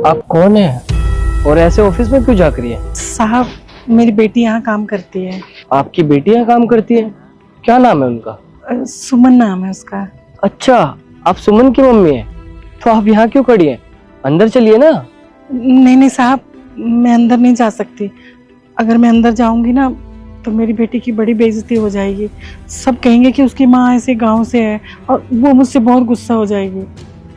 आप कौन है और ऐसे ऑफिस में क्यों झाँक रही है? साहब, मेरी बेटी यहाँ काम करती है। आपकी बेटी यहाँ काम करती है? क्या नाम है उनका? सुमन नाम है उसका। अच्छा, आप सुमन की मम्मी है? तो आप यहाँ क्यों खड़ी हैं? अंदर चलिए ना। नहीं नहीं साहब, मैं अंदर नहीं जा सकती। अगर मैं अंदर जाऊंगी ना तो मेरी बेटी की बड़ी बेइज्जती हो जाएगी। सब कहेंगे कि उसकी माँ ऐसे गांव से है और वो मुझसे बहुत गुस्सा हो जाएगी।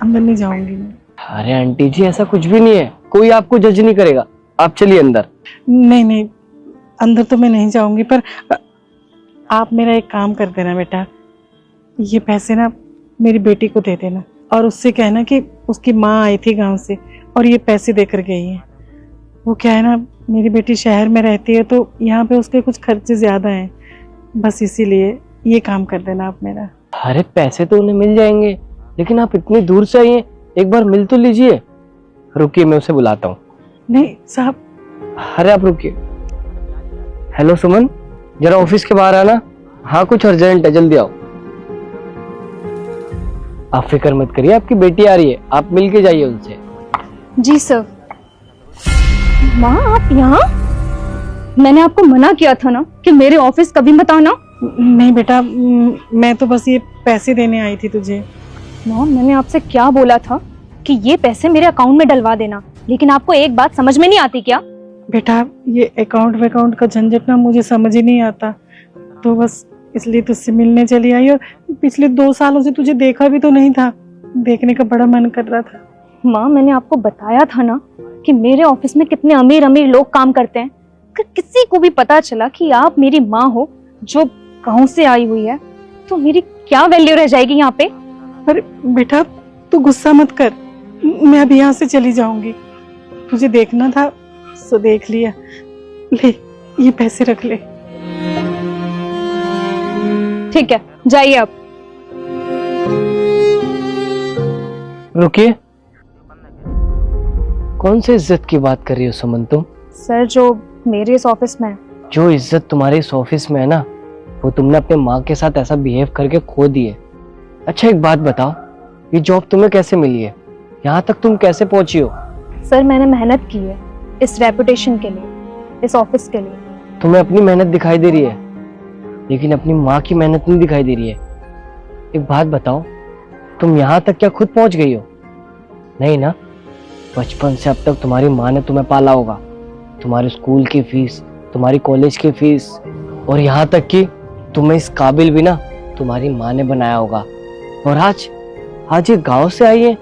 अंदर नहीं जाऊंगी मैं। अरे आंटी जी, ऐसा कुछ भी नहीं है, कोई आपको जज नहीं करेगा। आप चलिए अंदर। नहीं नहीं, अंदर तो मैं नहीं जाऊंगी, पर आप मेरा एक काम कर देना बेटा। ये पैसे ना मेरी बेटी को दे देना और उससे कहना कि उसकी माँ आई थी गांव से और ये पैसे देकर गई है। वो क्या है ना, मेरी बेटी शहर में रहती है तो यहाँ पे उसके कुछ खर्चे ज़्यादा हैं, बस इसीलिए ये काम कर देना आप मेरा। अरे पैसे तो उन्हें मिल जाएंगे, लेकिन आप इतनी दूर से आई हैं, एक बार मिल तो लीजिए। रुकिए, मैं उसे बुलाता हूँ। नहीं साहब। अरे आप रुकिए। हेलो सुमन, जरा ऑफिस के बाहर आना। हाँ, कुछ अर्जेंट है, जल्दी आओ। आप फिक्र मत करिए, आपकी बेटी आ रही है, आप मिल के जाइए उनसे। जी सर। माँ, आप यहाँ? मैंने आपको मना किया था ना कि मेरे ऑफिस कभी मत आना। नहीं बेटा, मैं तो बस ये पैसे देने आई थी तुझे। माँ, मैंने आपसे क्या बोला था कि ये पैसे मेरे अकाउंट में डलवा देना, लेकिन आपको एक बात समझ में नहीं आती क्या? बेटा, ये अकाउंट का झंझट ना मुझे समझ ही नहीं आता, तो बस इसलिए तुझसे मिलने चली आई। और पिछले 2 सालों से तुझे देखा भी तो नहीं था, देखने का बड़ा मन कर रहा था। माँ, मैंने आपको बताया था ना कि मेरे ऑफिस में कितने अमीर अमीर लोग काम करते हैं। अगर किसी को भी पता चला कि आप मेरी माँ हो जो गाँव से आई हुई है, तो मेरी क्या वैल्यू रह जाएगी यहाँ पे? अरे बेटा, तू गुस्सा मत कर, मैं अभी यहाँ से चली जाऊंगी। तुझे देखना था सो देख लिया। ले, ये पैसे रख ले। ठीक है, जाइए आप। रुकिए, कौन से इज्जत की बात कर रही हो सुमन तुम? सर, जो मेरे इस ऑफिस में है। जो इज्जत तुम्हारे इस ऑफिस में है ना, वो तुमने अपने माँ के साथ ऐसा बिहेव करके खो दी है। अच्छा एक बात बताओ, ये जॉब तुम्हें कैसे मिली है? यहाँ तक तुम कैसे पहुंची हो? सर, मैंने मेहनत की है इस रेपुटेशन के लिए, इस ऑफिस के लिए। तुम्हें अपनी मेहनत दिखाई दे रही है, लेकिन अपनी माँ की मेहनत नहीं दिखाई दे रही है। एक बात बताओ, तुम यहाँ तक क्या खुद पहुंच गई हो? नहीं ना, बचपन से अब तक तुम्हारी माँ ने तुम्हें पाला होगा। तुम्हारे स्कूल की फीस, तुम्हारी कॉलेज की फीस, और यहाँ तक कि तुम्हें इस काबिल भी ना तुम्हारी माँ ने बनाया होगा। और आज ये गांव से आई है